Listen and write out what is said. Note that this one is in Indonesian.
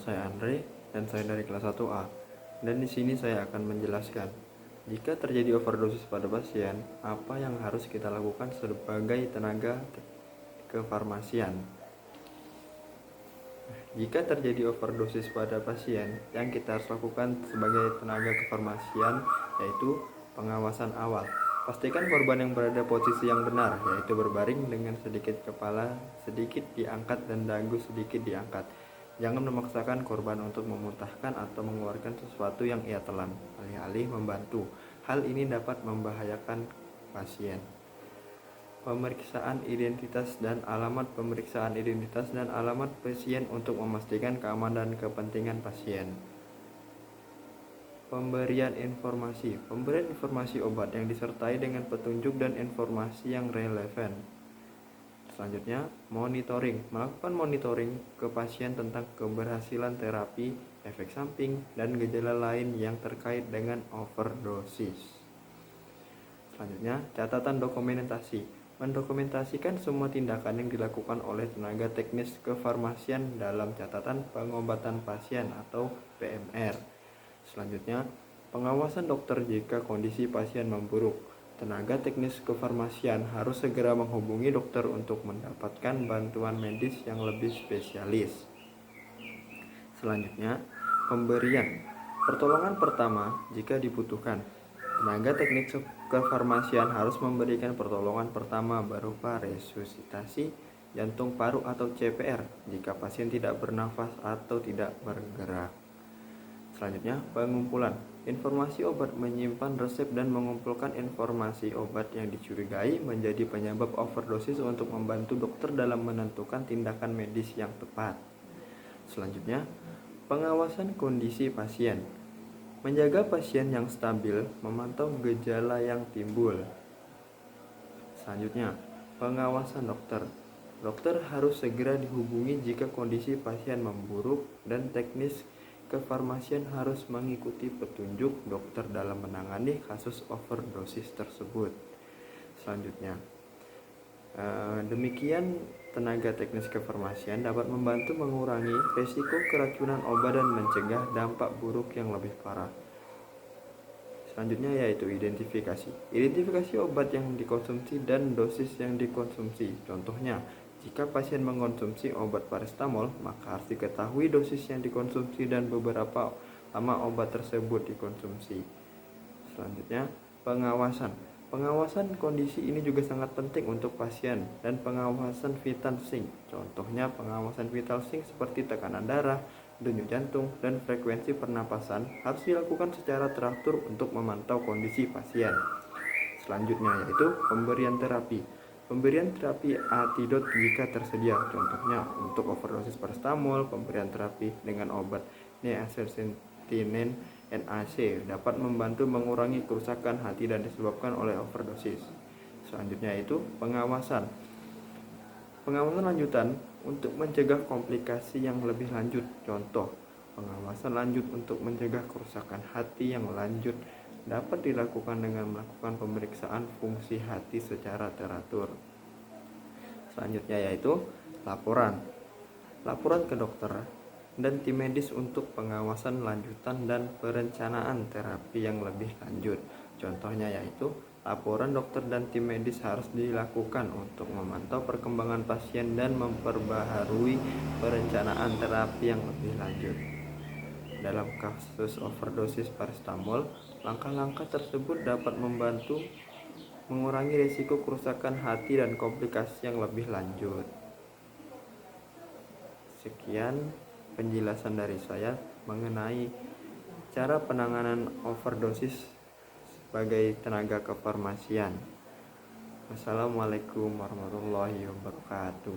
saya Andre dan saya dari kelas 1A. Dan di sini saya akan menjelaskan jika terjadi overdosis pada pasien, apa yang harus kita lakukan sebagai tenaga kefarmasian. Jika terjadi overdosis pada pasien, yang kita harus lakukan sebagai tenaga kefarmasian yaitu pengawasan awal. Pastikan korban yang berada posisi yang benar, yaitu berbaring dengan sedikit kepala sedikit diangkat dan dagu sedikit diangkat. Jangan memaksakan korban untuk memuntahkan atau mengeluarkan sesuatu yang ia telan, alih-alih membantu. Hal ini dapat membahayakan pasien. Pemeriksaan identitas dan alamat pasien untuk memastikan keamanan dan kepentingan pasien. Pemberian informasi obat yang disertai dengan petunjuk dan informasi yang relevan. Selanjutnya, melakukan monitoring ke pasien tentang keberhasilan terapi, efek samping, dan gejala lain yang terkait dengan overdosis. Selanjutnya, catatan dokumentasi. Mendokumentasikan semua tindakan yang dilakukan oleh tenaga teknis kefarmasian dalam catatan pengobatan pasien atau PMR. Selanjutnya, pengawasan dokter jika kondisi pasien memburuk. Tenaga teknis kefarmasian harus segera menghubungi dokter untuk mendapatkan bantuan medis yang lebih spesialis. Selanjutnya, pemberian pertolongan pertama jika dibutuhkan. Tenaga teknik kefarmasian harus memberikan pertolongan pertama berupa resusitasi jantung paru atau CPR jika pasien tidak bernafas atau tidak bergerak. Selanjutnya, pengumpulan informasi obat, menyimpan resep dan mengumpulkan informasi obat yang dicurigai menjadi penyebab overdosis untuk membantu dokter dalam menentukan tindakan medis yang tepat. Selanjutnya, pengawasan kondisi pasien. Menjaga pasien yang stabil, memantau gejala yang timbul. Selanjutnya, pengawasan dokter. Dokter harus segera dihubungi jika kondisi pasien memburuk dan teknis kefarmasian harus mengikuti petunjuk dokter dalam menangani kasus overdosis tersebut. Selanjutnya, demikian tenaga teknis kefarmasian dapat membantu mengurangi risiko keracunan obat dan mencegah dampak buruk yang lebih parah. Selanjutnya yaitu identifikasi obat yang dikonsumsi dan dosis yang dikonsumsi. Contohnya, jika pasien mengkonsumsi obat paracetamol, maka harus diketahui dosis yang dikonsumsi dan beberapa lama obat tersebut dikonsumsi. Selanjutnya, pengawasan kondisi ini juga sangat penting untuk pasien dan pengawasan vital sign. Contohnya, pengawasan vital sign seperti tekanan darah, denyut jantung, dan frekuensi pernapasan harus dilakukan secara teratur untuk memantau kondisi pasien. Selanjutnya yaitu pemberian terapi antidot jika tersedia. Contohnya untuk overdosis paracetamol, pemberian terapi dengan obat N-acetylcysteine NAC dapat membantu mengurangi kerusakan hati dan disebabkan oleh overdosis. Selanjutnya yaitu pengawasan lanjutan untuk mencegah komplikasi yang lebih lanjut. Contoh, pengawasan lanjut untuk mencegah kerusakan hati yang lanjut dapat dilakukan dengan melakukan pemeriksaan fungsi hati secara teratur. Selanjutnya yaitu laporan ke dokter dan tim medis untuk pengawasan lanjutan dan perencanaan terapi yang lebih lanjut. Contohnya yaitu laporan dokter dan tim medis harus dilakukan untuk memantau perkembangan pasien dan memperbaharui perencanaan terapi yang lebih lanjut. Dalam kasus overdosis paracetamol, langkah-langkah tersebut dapat membantu mengurangi risiko kerusakan hati dan komplikasi yang lebih lanjut. Sekian penjelasan dari saya mengenai cara penanganan overdosis sebagai tenaga kefarmasian. Wassalamualaikum warahmatullahi wabarakatuh.